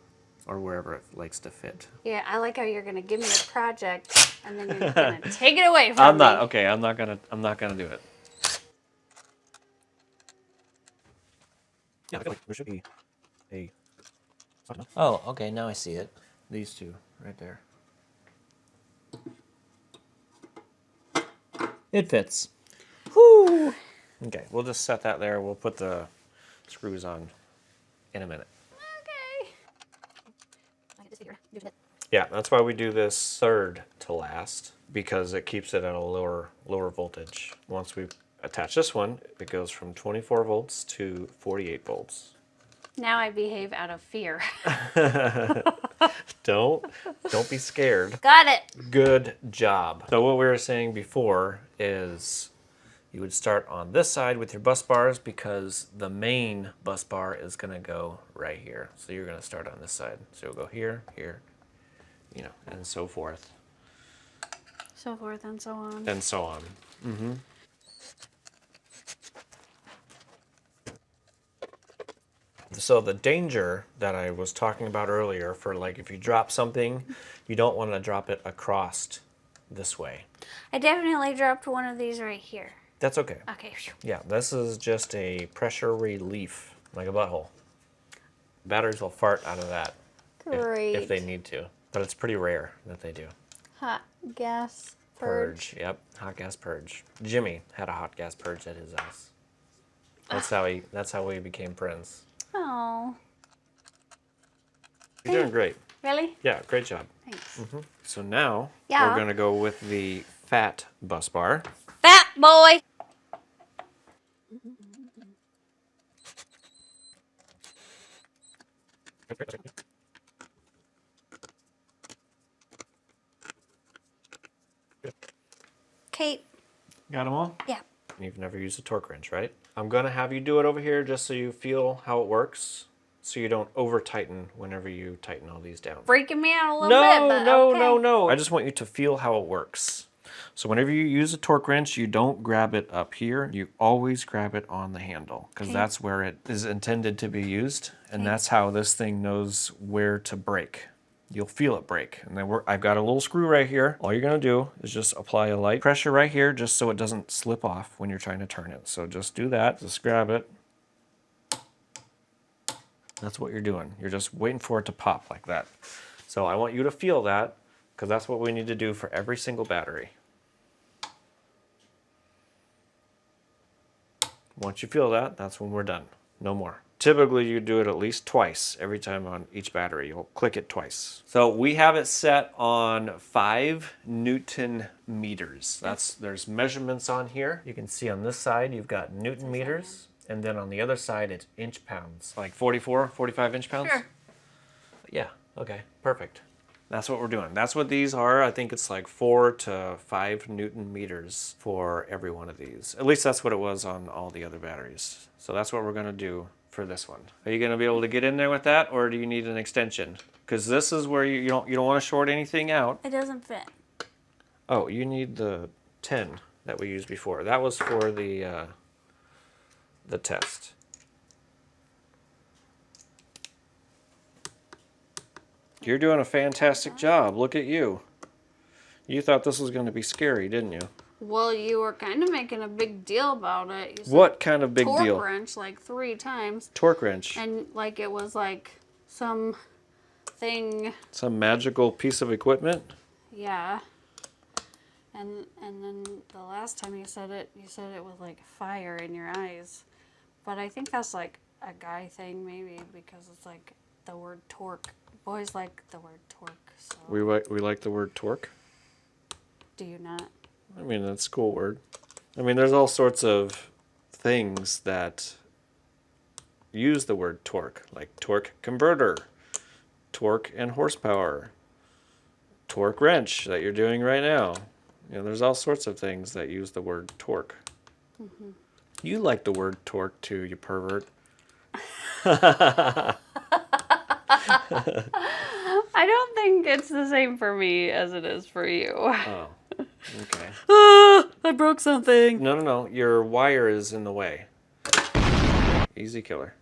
or wherever it likes to fit. Yeah, I like how you're gonna give me a project and then you're gonna take it away from me. I'm not gonna do it. Yeah, I feel like there should be a. Oh, okay, now I see it. These two right there. It fits. Whew. Okay, we'll just set that there. We'll put the screws on in a minute. Okay. Yeah, that's why we do this third to last, because it keeps it at a lower voltage. Once we attach this one, it goes from 24 volts to 48 volts. Now I behave out of fear. Don't be scared. Got it. Good job. So what we were saying before is you would start on this side with your bus bars, because the main bus bar is going to go right here. So you're going to start on this side. So you'll go here, here, you know, and so forth. So forth and so on. And so on. Mm-hmm. So the danger that I was talking about earlier for, like, if you drop something, you don't want to drop it across this way. I definitely dropped one of these right here. That's okay. Okay. Yeah, this is just a pressure relief, like a butthole. Batteries will fart out of that if they need to, but it's pretty rare that they do. Hot gas purge. Yep, hot gas purge. Jimmy had a hot gas purge at his house. That's how we became friends. Oh. You're doing great. Really? Yeah, great job. Thanks. Mm-hmm. So now Yeah. we're gonna go with the fat bus bar. Fat boy. Kate. Got them all? Yeah. You've never used a torque wrench, right? I'm gonna have you do it over here just so you feel how it works, so you don't over tighten whenever you tighten all these down. Freaking me out a little bit, but okay. No. I just want you to feel how it works. So whenever you use a torque wrench, you don't grab it up here. You always grab it on the handle, because that's where it is intended to be used, and that's how this thing knows where to break. You'll feel it break. And then I've got a little screw right here. All you're gonna do is just apply a light pressure right here, just so it doesn't slip off when you're trying to turn it. So just do that, just grab it. That's what you're doing. You're just waiting for it to pop like that. So I want you to feel that, because that's what we need to do for every single battery. Once you feel that, that's when we're done. No more. Typically you do it at least twice every time on each battery. You'll click it twice. So we have it set on 5 Newton meters. There's measurements on here. You can see on this side you've got Newton meters, and then on the other side it's inch pounds. Like 44, 45 inch pounds? Sure. Yeah, okay, perfect. That's what we're doing. That's what these are. I think it's like 4 to 5 Newton meters for every one of these. At least that's what it was on all the other batteries. So that's what we're gonna do for this one. Are you gonna be able to get in there with that, or do you need an extension? Because this is where you don't want to short anything out. It doesn't fit. Oh, you need the 10 that we used before. That was for the test. You're doing a fantastic job. Look at you. You thought this was going to be scary, didn't you? Well, you were kind of making a big deal about it. You said What kind of big deal? torque wrench like 3 times. Torque wrench. And like it was like some thing. Some magical piece of equipment? Yeah. And then the last time you said it was like fire in your eyes. But I think that's like a guy thing maybe, because it's like the word torque. Boys like the word torque. So We like the word torque? do you not? I mean, that's a cool word. I mean, there's all sorts of things that use the word torque, like torque converter, torque and horsepower, torque wrench that you're doing right now. You know, there's all sorts of things that use the word torque. Mm-hmm. You like the word torque too, you pervert. I don't think it's the same for me as it is for you. Oh, okay. I broke something. No. Your wire is in the way. Easy killer.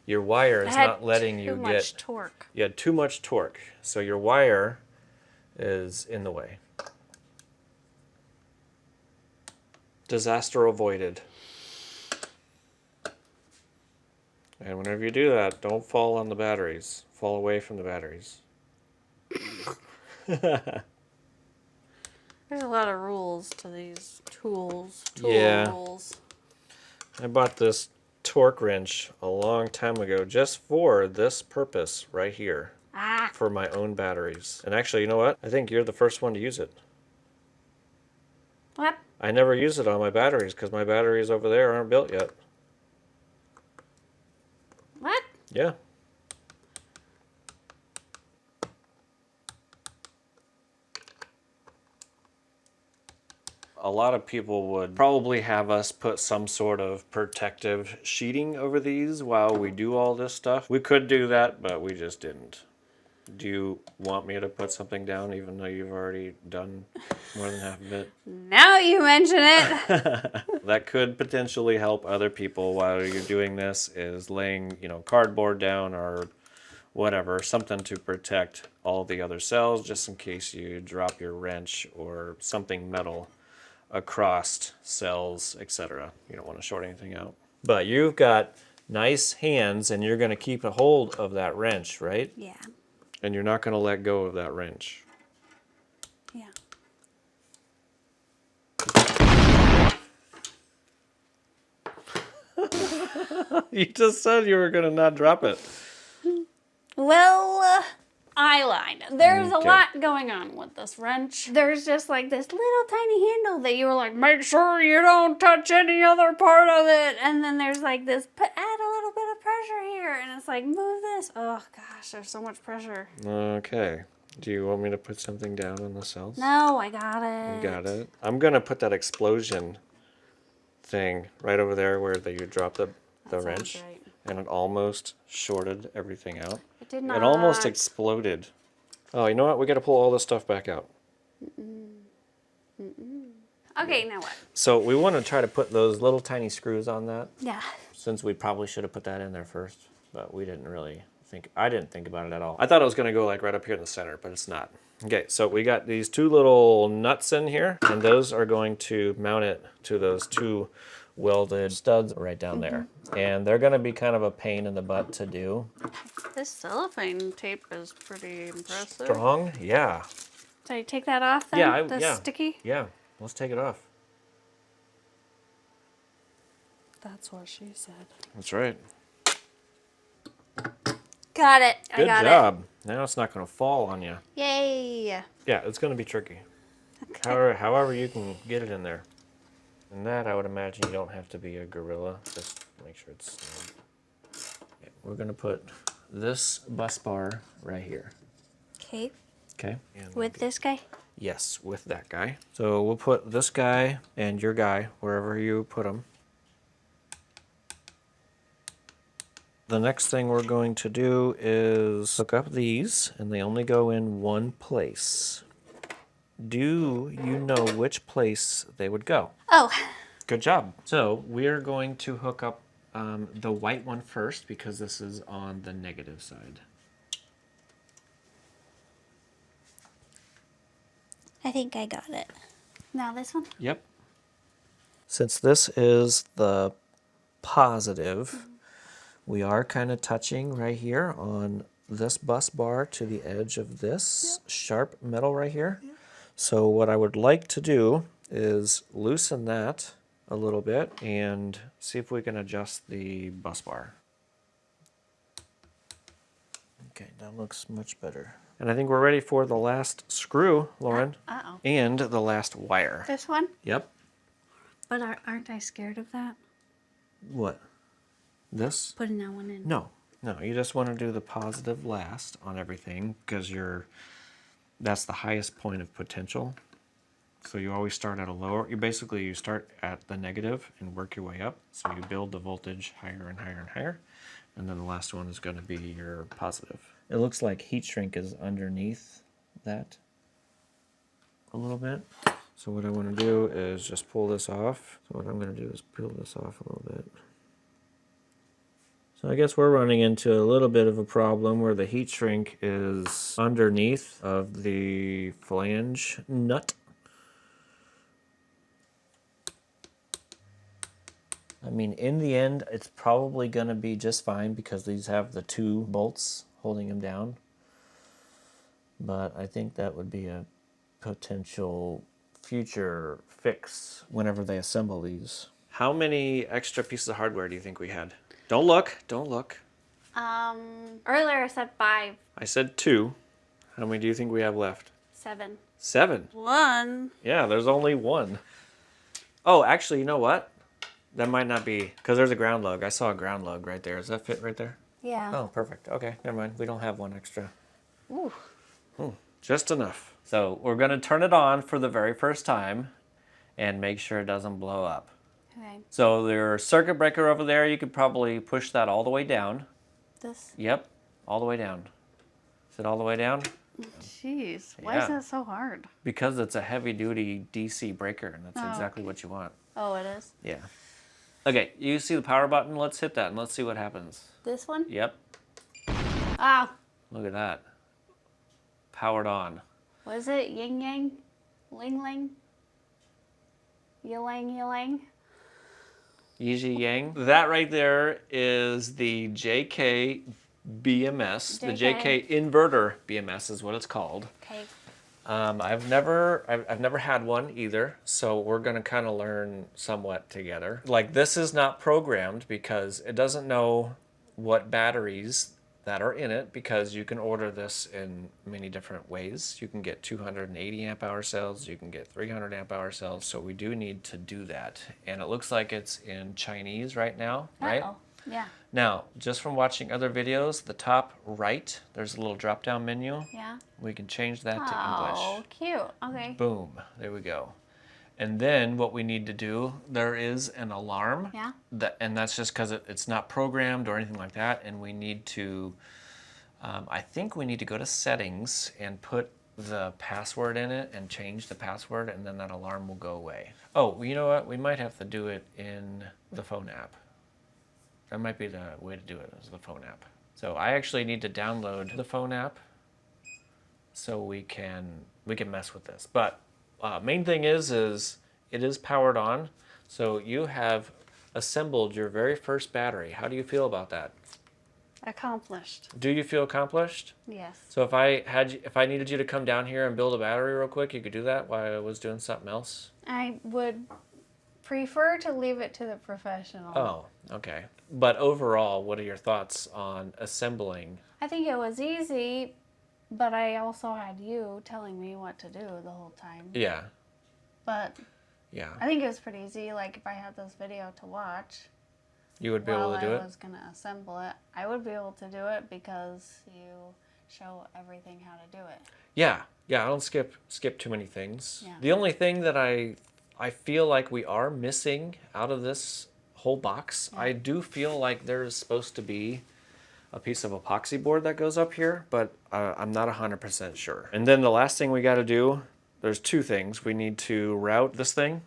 Your wire is not letting you too get... much torque. You had too much torque. So your wire is in the way. Disaster avoided. And whenever you do that, don't fall on the batteries. Fall away from the batteries. There's a lot of rules to these tools. Tool Yeah. rules. I bought this torque wrench a long time ago just for this purpose right here. Ah. For my own batteries. And actually, you know what? I think you're the first one to use it. What? I never use it on my batteries because my batteries over there aren't built yet. What? Yeah. A lot of people would probably have us put some sort of protective sheeting over these while we do all this stuff. We could do that, but we just didn't. Do you want me to put something down even though you've already done more than half of it? Now you mention it. That could potentially help other people while you're doing this, is laying, cardboard down or whatever, something to protect all the other cells just in case you drop your wrench or something metal across cells, etc. You don't want to short anything out. But you've got nice hands and you're going to keep a hold of that wrench, right? Yeah. And you're not going to let go of that wrench. Yeah. You just said you were going to not drop it. Well, I lied. There's a Okay. lot going on with this wrench. There's just like this little tiny handle that you were like, make sure you don't touch any other part of it. And then there's like this, add a little bit of pressure here. And it's like, move this. Oh gosh, there's so much pressure. Okay. Do you want me to put something down on the cells? No, I got it. You got it. I'm going to put that explosion thing right over there where you drop the That wrench. sounds right. And it almost shorted everything out. It did not. It almost exploded. Oh, you know what? We got to pull all this stuff back out. Okay, now what? So we want to try to put those little tiny screws on that, Yeah. since we probably should have put that in there first, but we didn't really I didn't think about it at all. I thought it was going to go like right up here in the center, but it's not. Okay, so we got these 2 little nuts in here, and those are going to mount it to those 2 welded studs right down there. And they're going to be kind of a pain in the butt to do. This cellophane tape is pretty impressive. Strong? Yeah. Did I take that off then? Yeah, The yeah. sticky? Yeah, let's take it off. That's what she said. That's right. Got it. I Good got job. Now it's not going to fall on you. it. Yay. Yeah, it's going to be tricky. Okay. However you can get it in there. And that, I would imagine you don't have to be a gorilla. Just make sure it's snug. Okay, we're going to put this bus bar right here. Okay. Okay? With this guy? Yes, with that guy. So we'll put this guy and your guy wherever you put them. The next thing we're going to do is hook up these, and they only go in one place. Do you know which place they would go? Oh. Good job. So we're going to hook up the white one first because this is on the negative side. I think I got it. Now this one? Yep. Since this is the positive, we are kind of touching right here on this bus bar to the edge of this sharp metal right here. So what I would like to do is loosen that a little bit and see if we can adjust the bus bar. Okay, that looks much better. And I think we're ready for the last screw, Lauren, Uh-oh. and the last wire. This one? Yep. But aren't I scared of that? What? This? Putting that one in. No, you just want to do the positive last on everything because that's the highest point of potential. So you always start at a lower, you start at the negative and work your way up. So you build the voltage higher and higher and higher. And then the last one is going to be your positive. It looks like heat shrink is underneath that a little bit. So what I want to do is just pull this off. So what I'm going to do is peel this off a little bit. So I guess we're running into a little bit of a problem where the heat shrink is underneath of the flange nut. I mean, in the end, it's probably going to be just fine because these have the 2 bolts holding them down. But I think that would be a potential future fix whenever they assemble these. How many extra pieces of hardware do you think we had? Don't look. Earlier I said 5. I said 2. How many do you think we have left? 7. 7. 1. Yeah, there's only 1. Oh, actually, you know what? That might not be, because there's a ground lug. I saw a ground lug right there. Does that fit right there? Yeah. Oh, perfect. Okay, never mind. We don't have 1 extra. Ooh. Just enough. So we're going to turn it on for the very first time and make sure it doesn't blow up. Okay. So there's circuit breaker over there. You could probably push that all the way down. This? Yep, all the way down. Is it all the way down? Jeez. Why is that so hard? Because it's a heavy-duty DC breaker, and that's exactly what you want. Oh, it is? Yeah. Okay, you see the power button? Let's hit that and let's see what happens. This one? Yep. Ow. Look at that. Powered on. What is it? Yin yang? Ling ling? Yilang yilang? Yixiang. That right there is the JK-BMS. The JK inverter BMS is what it's called. Okay. I've never had one either, so we're gonna kind of learn somewhat together. Like, this is not programmed because it doesn't know what batteries that are in it, because you can order this in many different ways. You can get 280 amp hour cells, you can get 300 amp hour cells, so we do need to do that. And it looks like it's in Chinese right now, right? Uh-oh. Yeah. Now, just from watching other videos, the top right, there's a little drop down menu. Yeah. We can change that to English. Oh, cute. Okay. Boom. There we go. And then what we need to do, there is an alarm. Yeah. And that's just because it's not programmed or anything like that. And we need to, I think we need to go to settings and put the password in it and change the password, and then that alarm will go away. Oh, you know what? We might have to do it in the phone app. That might be the way to do it, is the phone app. So I actually need to download the phone app so we can mess with this. But main thing is it is powered on. So you have assembled your very first battery. How do you feel about that? Accomplished. Do you feel accomplished? Yes. So if I needed you to come down here and build a battery real quick, you could do that while I was doing something else? I would prefer to leave it to the professional. Oh, okay. But overall, what are your thoughts on assembling I think it was easy, but I also had you telling me what to do the whole time. Yeah. But Yeah. I think it was pretty easy. Like if I had this video to watch, You would be able to do while I it? was gonna assemble it, I would be able to do it because you show everything how to do it. Yeah. Yeah, I don't skip too many things. Yeah. The only thing that I feel like we are missing out of this whole box, I do feel like there's supposed to be a piece of epoxy board that goes up here, but I'm not 100% sure. And then the last thing we got to do, there's two things. We need to route this thing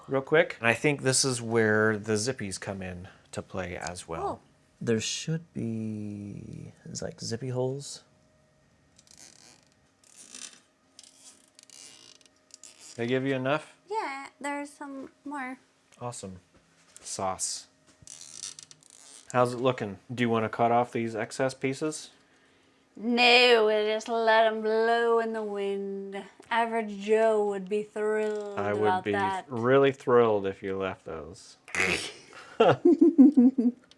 real quick. And I think this is where the zippies come in to play as well. Oh. There should be, it's like zippy holes. They give you enough? Yeah, there's some more. Awesome. Sauce. How's it looking? Do you want to cut off these excess pieces? No, we just let them blow in the wind. Average Joe would be thrilled I would about be that. really thrilled if you left those.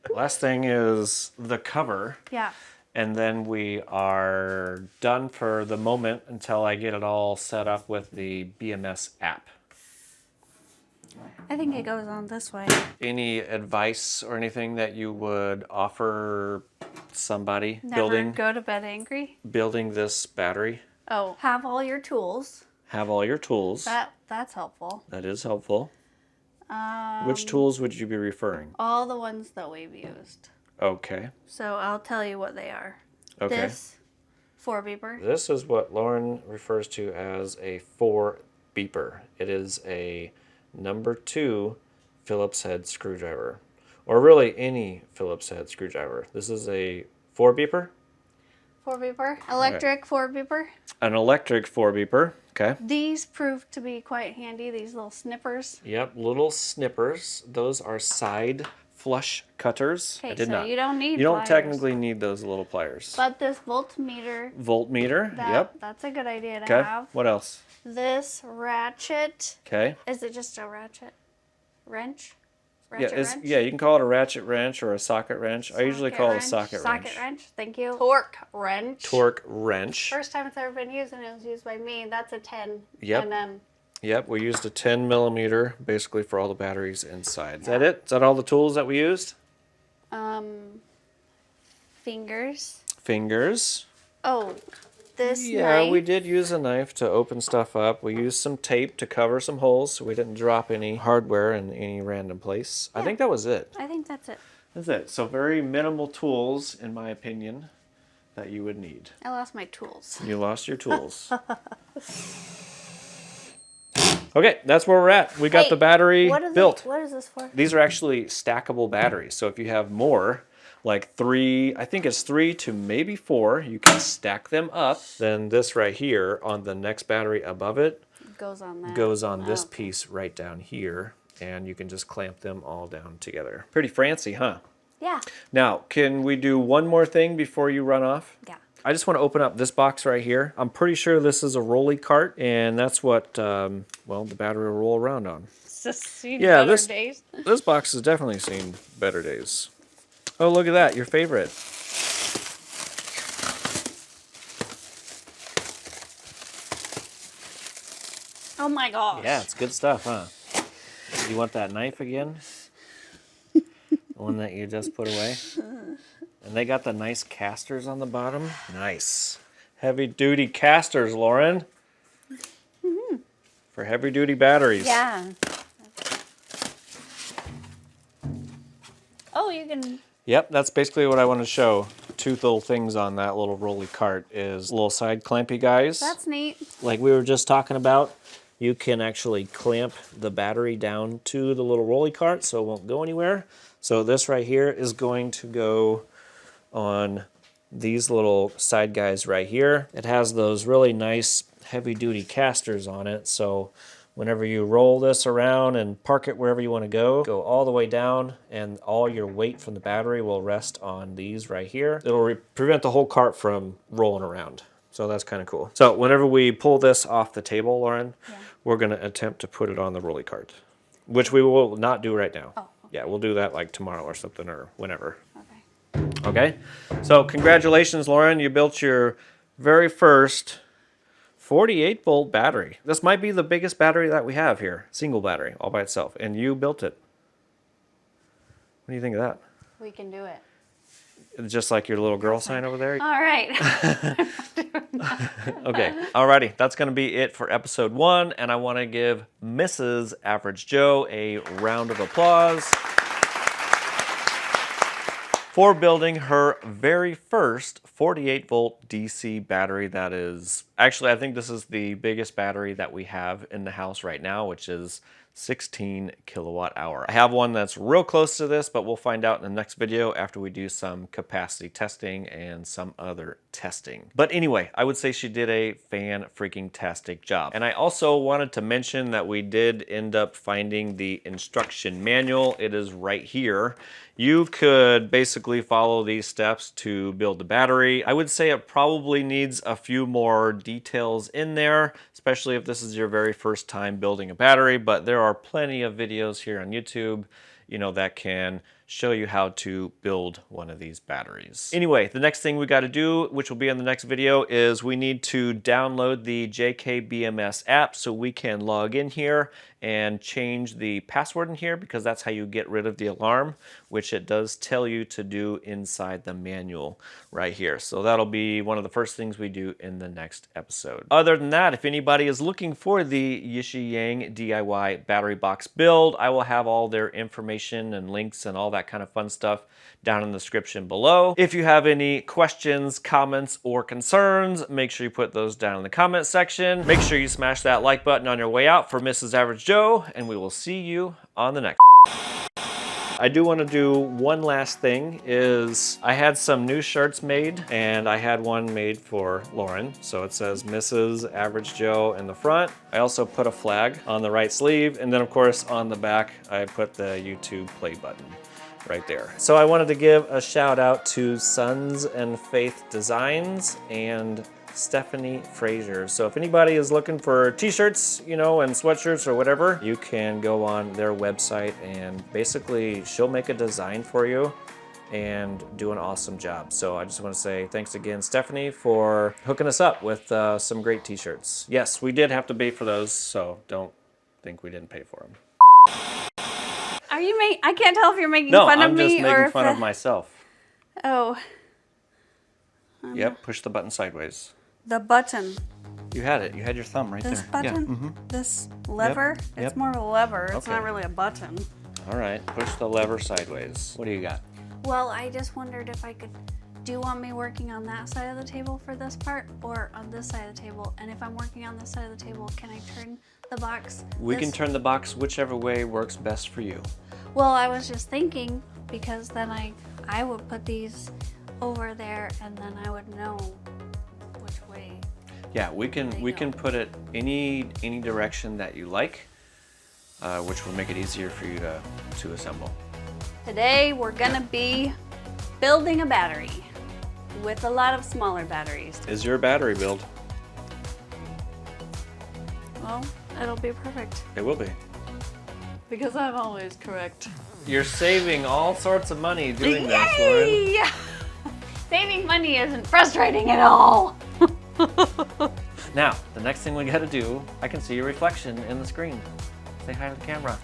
Last thing is the cover. Yeah. And then we are done for the moment until I get it all set up with the BMS app. I think it goes on this way. Any advice or anything that you would offer somebody Never go to bed angry. building this battery? Oh, have all your tools. Have all your tools. That's helpful. That is helpful. Which tools would you be referring? All the ones that we've used. Okay. So I'll tell you what they are. Okay. This 4 beeper. This is what Lauren refers to as a 4 beeper. It is a number 2 Phillips head screwdriver, or really any Phillips head screwdriver. This is a 4 beeper. 4 beeper. Electric 4 beeper. An electric 4 beeper. Okay. These proved to be quite handy, these little snippers. Yep, little snippers. Those are side flush cutters. Okay, I did so not. you don't need You don't pliers. technically need those little pliers. But this voltmeter, Voltmeter. Yep. that's a good idea to Okay. have. What else? This ratchet. Okay. Is it just a ratchet? Wrench? Yeah, Wrench? yeah, you can call it a ratchet wrench or a socket wrench. I usually call it a socket wrench. Socket wrench, thank you. Torque wrench. Torque wrench. First time it's ever been used, and it was used by me. That's a 10 Yep. mm. Yep, we used a 10 millimeter basically for all the batteries inside. Is that it? Is that all the tools that we used? Fingers. Fingers. Oh, this Yeah, knife. we did use a knife to open stuff up. We used some tape to cover some holes so we didn't drop any hardware in any random place. I think that was it. I think that's it. That's it. So very minimal tools, in my opinion, that you would need. I lost my tools. You lost your tools. Okay, that's where we're at. We got Hey, the battery built. What is this for? These are actually stackable batteries. So if you have more, like 3, I think it's 3 to maybe 4, you can stack them up. Then this right here on the next battery above it Goes on that. goes on this Oh. piece right down here. And you can just clamp them all down together. Pretty fancy, huh? Yeah. Now, can we do one more thing before you run off? Yeah. I just want to open up this box right here. I'm pretty sure this is a rolly cart, and that's what, well, the battery will roll around on. It's just seen Yeah, better this- days. This box has definitely seen better days. Oh, look at that, your favorite. Oh my gosh. Yeah, it's good stuff, huh? You want that knife again? The one that you just put away? And they got the nice casters on the bottom. Nice. Heavy duty casters, Lauren. For heavy duty batteries. Yeah. Oh, you can. Yep, that's basically what I want to show. 2 little things on that little rolly cart is little side clampy guys. That's neat. Like we were just talking about. You can actually clamp the battery down to the little rolly cart so it won't go anywhere. So this right here is going to go on these little side guys right here. It has those really nice heavy duty casters on it. So whenever you roll this around and park it wherever you want to go all the way down, and all your weight from the battery will rest on these right here. It'll prevent the whole cart from rolling around. So that's kind of cool. So whenever we pull this off the table, Lauren, we're going to attempt to put it on the rolly cart, which we will not do right now. Oh, okay. Yeah, we'll do that like tomorrow or something or whenever. Okay. Okay, so congratulations, Lauren. You built your very first 48 volt battery. This might be the biggest battery that we have here, single battery, all by itself, and you built it. What do you think of that? We can do it. Just like your little girl sign over there? All right. Okay, alrighty, that's gonna be it for episode 1, and I wanna give Mrs. Average Joe a round of applause for building her very first 48 volt DC battery. That is, actually, I think this is the biggest battery that we have in the house right now, which is 16 kilowatt hour. I have one that's real close to this, but we'll find out in the next video after we do some capacity testing and some other testing. But anyway, I would say she did a fan-freaking-tastic job. And I also wanted to mention that we did end up finding the instruction manual. It is right here. You could basically follow these steps to build the battery. I would say it probably needs a few more details in there, especially if this is your very first time building a battery, but there are plenty of videos here on YouTube, you know, that can show you how to build one of these batteries. Anyway, the next thing we got to do, which will be in the next video, is we need to download the JK-BMS app so we can log in here and change the password in here, because that's how you get rid of the alarm, which it does tell you to do inside the manual right here. So that'll be one of the first things we do in the next episode. Other than that, if anybody is looking for the Yixiang DIY battery box build, I will have all their information and links and all that kind of fun stuff down in the description below. If you have any questions, comments, or concerns, make sure you put those down in the comment section. Make sure you smash that like button on your way out for Mrs. Average Joe, and we will see you on the next. I do want to do one last thing. Is I had some new shirts made, and I had one made for Lauren. So it says Mrs. Average Joe in the front. I also put a flag on the right sleeve, and then of course on the back I put the YouTube play button right there. So I wanted to give a shout out to Sons and Faith Designs and Stephanie Frazier. So if anybody is looking for t-shirts, you know, and sweatshirts or whatever, you can go on their website and basically she'll make a design for you and do an awesome job. So I just want to say thanks again, Stephanie, for hooking us up with some great t-shirts. Yes, we did have to pay for those, so don't think we didn't pay for them. Are you I can't tell if you're making fun of me or if... No, I'm just making fun of myself. Oh. Yep, push the button sideways. The button. You had it. You had your thumb right this there. This button? Yeah. This lever? Yep. It's more of a lever. It's not really a button. All right, push the lever sideways. What do you got? Well, I just wondered if I could... Do you want me working on that side of the table for this part or on this side of the table? And if I'm working on this side of the table, can I turn the box? We can turn the box whichever way works best for you. Well, I was just thinking, because then I would put these over there and then I would know which way. Yeah, we can put it any direction that you like, which will make it easier for you to assemble. Today we're gonna be building a battery with a lot of smaller batteries. Is your battery build? Well, it'll be perfect. It will be. Because I'm always correct. You're saving all sorts of money doing this, Lauren. Yay! Saving money isn't frustrating at all. Now, the next thing we gotta do, I can see your reflection in the screen. Say hi to the camera.